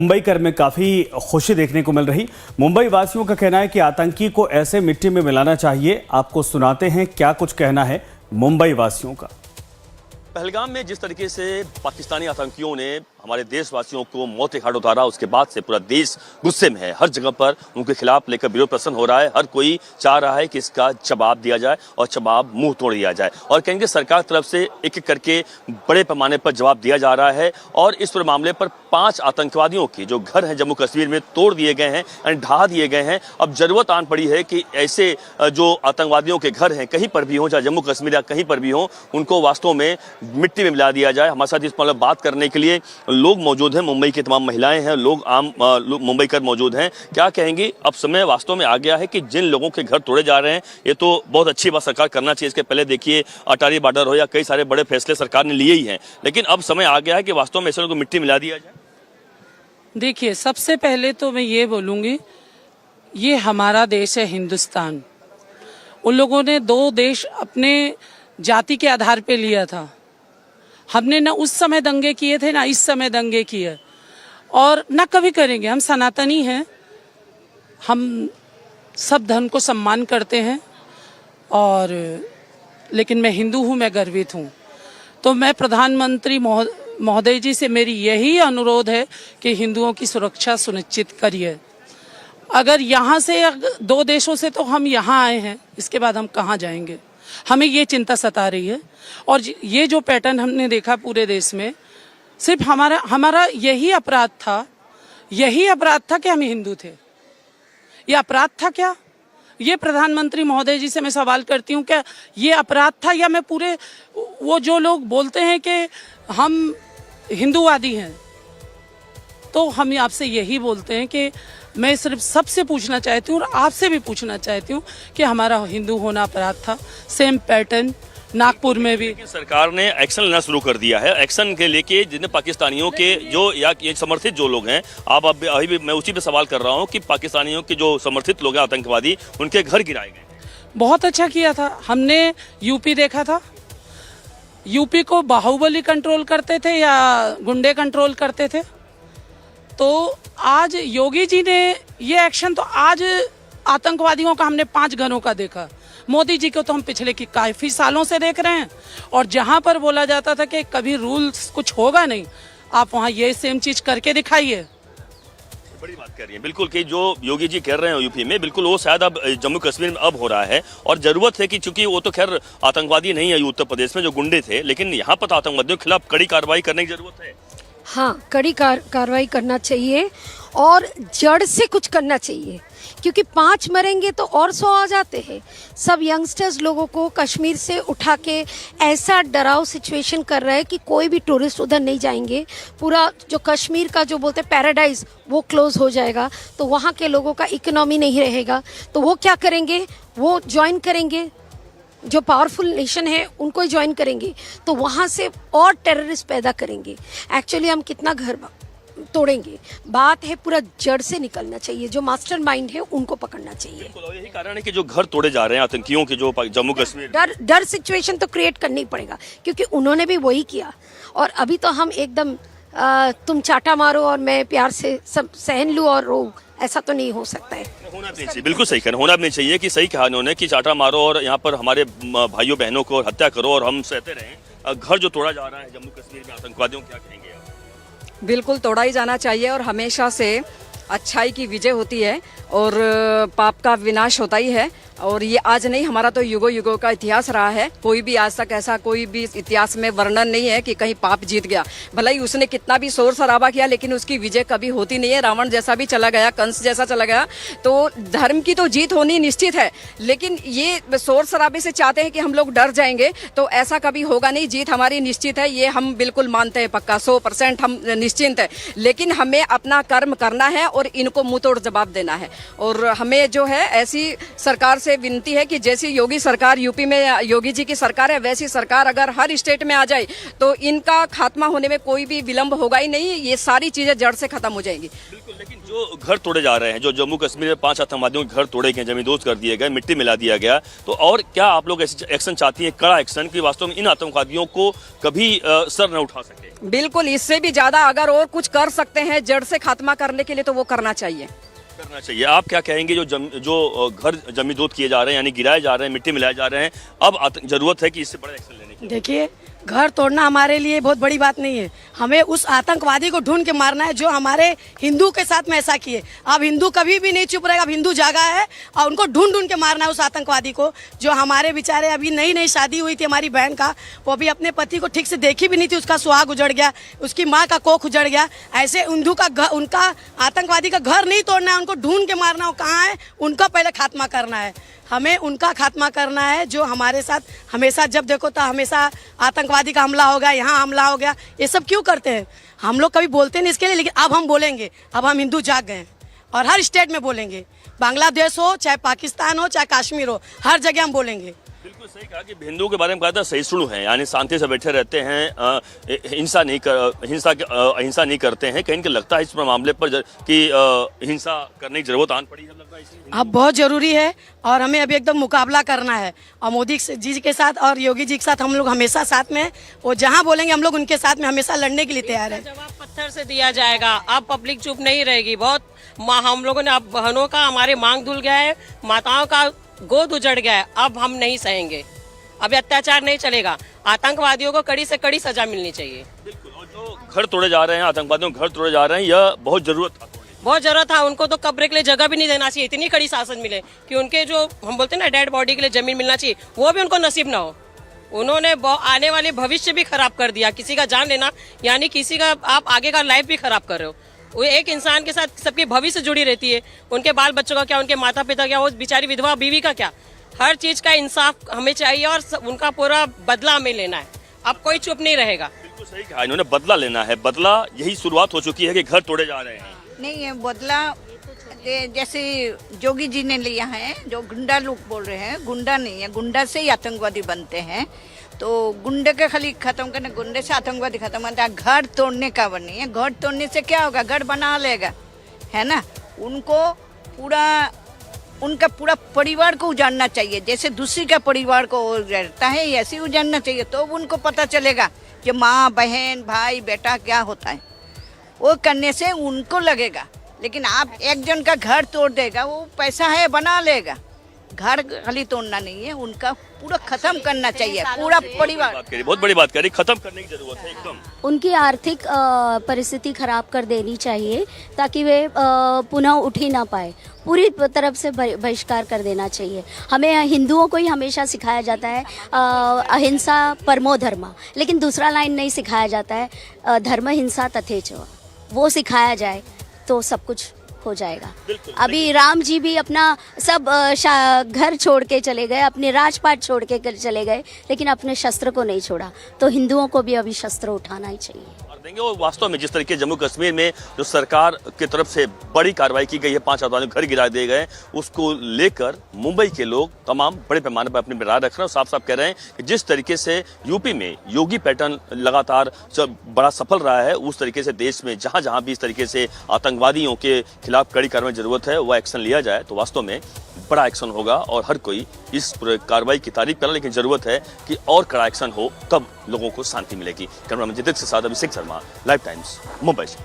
मुंबईकर में काफी खुशी देखने को मिल रही। मुंबई वासियों का कहना है कि आतंकी को ऐसे मिट्टी में मिलाना चाहिए। आपको सुनाते हैं क्या कुछ कहना है मुंबई वासियों का। पहलगाम में जिस तरीके से पाकिस्तानी आतंकियों ने हमारे देशवासियों को मौत के घाट उतारा, उसके बाद से पूरा देश गुस्से में है। हर जगह पर उनके खिलाफ लेकर विरोध प्रदर्शन हो रहा है। हर कोई चाह रहा है कि इसका जवाब दिया जाए और जवाब मुंह तोड़ दिया जाए। और कहेंगे सरकार तरफ से एक एक करके बड़े पैमाने पर जवाब दिया जा रहा है। और इस पूरे मामले पर 5 आतंकवादियों के जो घर हैं जम्मू कश्मीर में तोड़ दिए गए हैं, यानी ढहा दिए गए हैं। अब जरूरत आन पड़ी है कि ऐसे जो आतंकवादियों के घर हैं कहीं पर भी हों, चाहे जम्मू कश्मीर या कहीं पर भी हों, उनको वास्तव में मिट्टी में मिला दिया जाए। हमारे साथ इस मामले में बात करने के लिए लोग मौजूद हैं, मुंबई की तमाम महिलाएं हैं, लोग आम मुंबईकर मौजूद हैं। क्या कहेंगी? अब समय वास्तव में आ गया है कि जिन लोगों के घर तोड़े जा रहे हैं, ये तो बहुत अच्छी बात सरकार करना चाहिए। इसके पहले देखिए अटारी बॉर्डर हो या कई सारे बड़े फैसले सरकार ने लिए ही हैं, लेकिन अब समय आ गया है कि वास्तव में ऐसे लोगों को मिट्टी मिला दिया जाए। देखिए, सबसे पहले तो मैं ये बोलूंगी, ये हमारा देश है हिंदुस्तान। उन लोगों ने 2 देश अपने जाति के आधार पे लिया था। हमने ना उस समय दंगे किए थे ना इस समय दंगे किए, और ना कभी करेंगे। हम सनातनी हैं, हम सब धर्म को सम्मान करते हैं, और लेकिन मैं हिंदू हूँ, मैं गर्वित हूँ। तो मैं प्रधानमंत्री महोदय जी से मेरी यही अनुरोध है कि हिंदुओं की सुरक्षा सुनिश्चित करिए। अगर यहाँ से 2 देशों से तो हम यहाँ आए हैं, इसके बाद हम कहाँ जाएंगे, हमें ये चिंता सता रही है। और ये जो पैटर्न हमने देखा पूरे देश में, सिर्फ हमारा यही अपराध था कि हम हिंदू थे। ये अपराध था क्या? ये प्रधानमंत्री महोदय जी से मैं सवाल करती हूँ, क्या ये अपराध था, या मैं पूरे वो जो लोग बोलते हैं कि हम हिंदूवादी हैं, तो हम आपसे यही बोलते हैं कि मैं सिर्फ सबसे पूछना चाहती हूँ और आपसे भी पूछना चाहती हूँ कि हमारा हिंदू होना अपराध था। सेम पैटर्न नागपुर में भी सरकार ने एक्शन लेना शुरू कर दिया है। एक्शन के लेके जितने पाकिस्तानियों के जो या ये समर्थित जो लोग हैं, आप अभी भी मैं उसी पे सवाल कर रहा हूँ कि पाकिस्तानियों के जो समर्थित लोग हैं आतंकवादी, उनके घर गिराए गए। बहुत अच्छा किया था। हमने यूपी देखा था, यूपी को बाहुबली कंट्रोल करते थे या गुंडे कंट्रोल करते थे। तो आज योगी जी ने ये एक्शन, तो आज आतंकवादियों का हमने 5 घरों का देखा। मोदी जी को तो हम पिछले की काफी सालों से देख रहे हैं, और जहां पर बोला जाता था कि कभी रूल्स कुछ होगा नहीं, आप वहां ये सेम चीज करके दिखाइए। बड़ी बात कर रही है बिल्कुल, कि जो योगी जी कर रहे हैं यूपी में, बिल्कुल वो शायद अब जम्मू कश्मीर में अब हो रहा है। और जरूरत है कि चूंकि वो तो खैर आतंकवादी नहीं है उत्तर प्रदेश में जो गुंडे थे, लेकिन यहाँ पर आतंकवादियों के खिलाफ कड़ी कार्रवाई करने की जरूरत है। हाँ, कड़ी कार्रवाई करना चाहिए और जड़ से कुछ करना चाहिए, क्योंकि 5 मरेंगे तो और 100 आ जाते हैं। सब यंगस्टर्स लोगों को कश्मीर से उठा के ऐसा डराव सिचुएशन कर रहा है कि कोई भी टूरिस्ट उधर नहीं जाएंगे। पूरा जो कश्मीर का जो बोलते हैं पैराडाइज, वो क्लोज हो जाएगा, तो वहाँ के लोगों का इकोनॉमी नहीं रहेगा। तो वो क्या करेंगे? वो ज्वाइन करेंगे, जो पावरफुल नेशन है उनको ज्वाइन करेंगे, तो वहाँ से और टेररिस्ट पैदा करेंगे। एक्चुअली हम कितना घर तोड़ेंगे? बात है पूरा जड़ से निकलना चाहिए, जो मास्टरमाइंड है उनको पकड़ना चाहिए। यही कारण है कि जो घर तोड़े जा रहे हैं आतंकियों के, जो जम्मू कश्मीर, डर सिचुएशन तो क्रिएट करना ही पड़ेगा, क्योंकि उन्होंने भी वही किया। और अभी तो हम एकदम तुम चाटा मारो और मैं प्यार से सब सहन लूं और रो, ऐसा तो नहीं हो सकता है। होना भी नहीं चाहिए, बिल्कुल सही कहना, होना भी नहीं चाहिए कि सही कहा उन्होंने कि चाटा मारो और यहाँ पर हमारे भाइयों बहनों को हत्या करो और हम सहते रहें। घर जो तोड़ा जा रहा है जम्मू कश्मीर में आतंकवादियों, क्या कहेंगे आप? बिल्कुल तोड़ा ही जाना चाहिए, और हमेशा से अच्छाई की विजय होती है और पाप का विनाश होता ही है। और ये आज नहीं, हमारा तो युगों युगों का इतिहास रहा है। कोई भी आज तक ऐसा कोई भी इतिहास में वर्णन नहीं है कि कहीं पाप जीत गया। भले ही उसने कितना भी शोर शराबा किया, लेकिन उसकी विजय कभी होती नहीं है। रावण जैसा भी चला गया, कंस जैसा चला गया, तो धर्म की तो जीत होनी निश्चित है। लेकिन ये शोर शराबे से चाहते हैं कि हम लोग डर जाएंगे, तो ऐसा कभी होगा नहीं। जीत हमारी निश्चित है, ये हम बिल्कुल मानते हैं, पक्का 100% हम निश्चिंत है। लेकिन हमें अपना कर्म करना है और इनको मुंह तोड़ जवाब देना है। और हमें जो है ऐसी सरकार से विनती है कि जैसी योगी सरकार यूपी में योगी जी की सरकार है, वैसी सरकार अगर हर स्टेट में आ जाए तो इनका खात्मा होने में कोई भी विलंब होगा ही नहीं, ये सारी चीजें जड़ से खत्म हो जाएंगी। बिल्कुल, लेकिन जो घर तोड़े जा रहे हैं, जो जम्मू कश्मीर में 5 आतंकवादियों के घर तोड़े गए, जमींदोज कर दिए गए, मिट्टी मिला दिया गया, तो और क्या आप लोग ऐसे एक्शन चाहती हैं, कड़ा एक्शन, कि वास्तव में इन आतंकवादियों को कभी सर न उठा सके? बिल्कुल, इससे भी ज्यादा अगर और कुछ कर सकते हैं जड़ से खात्मा करने के लिए तो वो करना चाहिए। आप क्या कहेंगे, जो घर जमींदोज किए जा रहे हैं, यानी गिराए जा रहे हैं, मिट्टी मिलाए जा रहे हैं, अब जरूरत है कि इससे बड़ा एक्शन लेने की? देखिए, घर तोड़ना हमारे लिए बहुत बड़ी बात नहीं है, हमें उस आतंकवादी को ढूंढ के मारना है जो हमारे हिंदू के साथ में ऐसा किए। अब हिंदू कभी भी नहीं चुप रहेगा, अब हिंदू जागा है और उनको ढूंढ ढूंढ के मारना है उस आतंकवादी को। जो हमारे बेचारे अभी नई नई शादी हुई थी हमारी बहन का, वो अभी अपने पति को ठीक से देखी भी नहीं थी, उसका सुहाग उजड़ गया, उसकी माँ का कोख उजड़ गया। ऐसे उनका आतंकवादी का घर नहीं तोड़ना है, उनको ढूंढ के मारना हो, कहाँ है उनका पहले खात्मा करना है। हमें उनका खात्मा करना है जो हमारे साथ हमेशा, जब देखो तो हमेशा आतंकवादी का हमला हो गया, यहाँ हमला हो गया, ये सब क्यों करते हैं? हम लोग कभी बोलते नहीं इसके लिए, लेकिन अब हम बोलेंगे। अब हम हिंदू जाग गए हैं और हर स्टेट में बोलेंगे, बांग्लादेश हो चाहे पाकिस्तान हो चाहे कश्मीर हो, हर जगह हम बोलेंगे। बिल्कुल सही कहा कि हिंदुओं के बारे में कहा था सहिष्णु हैं, यानी शांति से बैठे रहते हैं, अहिंसा नहीं करते हैं। कहीं लगता है इस मामले पर कि हिंसा करने की जरूरत आन पड़ी है, लगता है अब बहुत जरूरी है और हमें अभी एकदम मुकाबला करना है। और मोदी जी के साथ और योगी जी के साथ हम लोग हमेशा साथ में, वो जहाँ बोलेंगे हम लोग उनके साथ में हमेशा लड़ने के लिए तैयार है। जवाब पत्थर से दिया जाएगा, अब पब्लिक चुप नहीं रहेगी। बहुत हम लोगों ने, अब बहनों का हमारे मांग धुल गया है, माताओं का गोद उजड़ गया है, अब हम नहीं सहेंगे, अब अत्याचार नहीं चलेगा। आतंकवादियों को कड़ी से कड़ी सजा मिलनी चाहिए। बिल्कुल, और जो घर तोड़े जा रहे हैं, आतंकवादियों घर तोड़े जा रहे हैं, यह बहुत जरूरत था, बहुत जरूरत था। उनको तो कब्र के लिए जगह भी नहीं देना चाहिए, इतनी कड़ी शासन मिले कि उनके जो हम बोलते हैं ना डेड बॉडी के लिए जमीन मिलना चाहिए, वो भी उनको नसीब ना हो। उन्होंने आने वाले भविष्य भी खराब कर दिया। किसी का जान लेना यानी किसी का आप आगे का लाइफ भी खराब कर रहे हो। वो एक इंसान के साथ सबकी भविष्य जुड़ी रहती है, उनके बाल बच्चों का क्या, उनके माता पिता क्या, वो बेचारी विधवा बीवी का क्या, हर चीज का इंसाफ हमें चाहिए और उनका पूरा बदला हमें लेना है। अब कोई चुप नहीं रहेगा। बिल्कुल सही कहा, इन्होंने बदला लेना है। बदला यही शुरुआत हो चुकी है कि घर तोड़े जा रहे हैं। नहीं है बदला, जैसे जोगी जी ने लिया है, जो गुंडा लोग बोल रहे हैं, गुंडा नहीं है, गुंडा से ही आतंकवादी बनते हैं। तो गुंडे के खाली खत्म करने, गुंडे से आतंकवादी खत्म करता है। घर तोड़ने का नहीं है, घर तोड़ने से क्या होगा, घर बना लेगा, है ना। उनका पूरा परिवार को उजाड़ना चाहिए, जैसे दूसरी का परिवार को उजाड़ता है ऐसे ही उजाड़ना चाहिए। तो उनको पता चलेगा कि माँ बहन भाई बेटा क्या होता है। वो करने से उनको लगेगा, लेकिन आप एक जन का घर तोड़ देगा, वो पैसा है बना लेगा। घर खाली तोड़ना नहीं है, उनका पूरा खत्म करना चाहिए, पूरा परिवार। बहुत बड़ी बात करी, खत्म करने की जरूरत है एकदम। उनकी आर्थिक परिस्थिति खराब कर देनी चाहिए ताकि वे पुनः उठ ही ना पाए। पूरी तरफ से बहिष्कार कर देना चाहिए। हमें हिंदुओं को ही हमेशा सिखाया जाता है अहिंसा परमो धर्मा, लेकिन दूसरा लाइन नहीं सिखाया जाता है धर्म हिंसा तथेच। वो सिखाया जाए तो सब कुछ हो जाएगा। अभी राम जी भी अपना सब घर छोड़ के चले गए, अपने राजपाट छोड़ के चले गए, लेकिन अपने शस्त्र को नहीं छोड़ा। तो हिंदुओं को भी अभी शस्त्र उठाना ही चाहिए। देंगे और वास्तव में जिस तरीके जम्मू कश्मीर में जो सरकार की तरफ से बड़ी कार्रवाई की गई है, 5 आतंकवादियों घर गिरा दिए गए, उसको लेकर मुंबई के लोग तमाम बड़े पैमाने पर अपनी राय रख रहे हैं। साफ साफ कह रहे हैं कि जिस तरीके से यूपी में योगी पैटर्न लगातार बड़ा सफल रहा है, उस तरीके से देश में जहां जहां भी इस तरीके से आतंकवादियों के खिलाफ कड़ी कार्रवाई की जरूरत है, वह एक्शन लिया जाए तो वास्तव में बड़ा एक्शन होगा और हर कोई इस कार्रवाई की तारीफ कर रहा है। लेकिन जरूरत है कि और कड़ा एक्शन हो, तब लोगों को शांति मिलेगी। कैमरामैन जितेंद्र के साथ अभिषेक शर्मा, लाइव टाइम्स, मुंबई से।